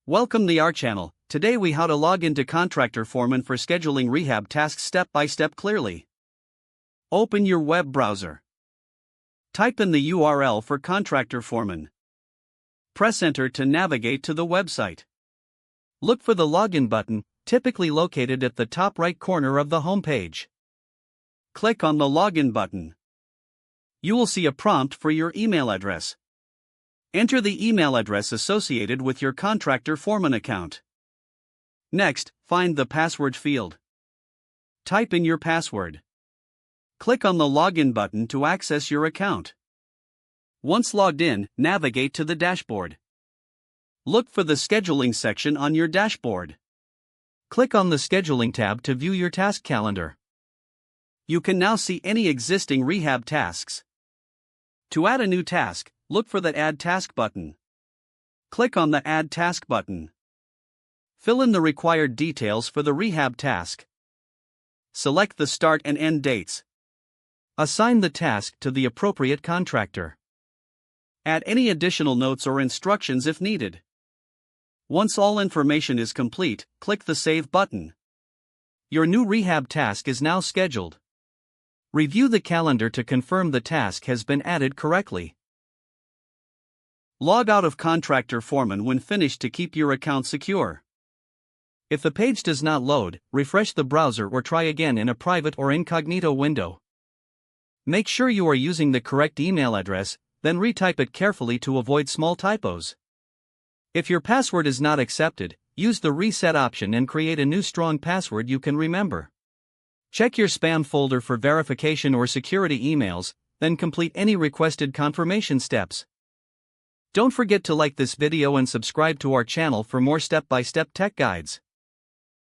Welcome to our channel. Today we how to log into Contractor Foreman for scheduling rehab tasks step by step clearly. Open your web browser. Type in the URL for Contractor Foreman. Press enter to navigate to the website. Look for the login button, typically located at the top right corner of the home page. Click on the login button. You will see a prompt for your email address. Enter the email address associated with your Contractor Foreman account. Next, find the password field. Type in your password. Click on the login button to access your account. Once logged in, navigate to the dashboard. Look for the scheduling section on your dashboard. Click on the scheduling tab to view your task calendar. You can now see any existing rehab tasks. To add a new task, look for the Add Task button. Click on the Add Task button. Fill in the required details for the rehab task. Select the start and end dates. Assign the task to the appropriate contractor. Add any additional notes or instructions if needed. Once all information is complete, click the Save button. Your new rehab task is now scheduled. Review the calendar to confirm the task has been added correctly. Log out of Contractor Foreman when finished to keep your account secure. If the page does not load, refresh the browser or try again in a private or incognito window. Make sure you are using the correct email address, then retype it carefully to avoid small typos. If your password is not accepted, use the reset option and create a new strong password you can remember. Check your spam folder for verification or security emails, then complete any requested confirmation steps. Don't forget to like this video and subscribe to our channel for more step-by-step tech guides.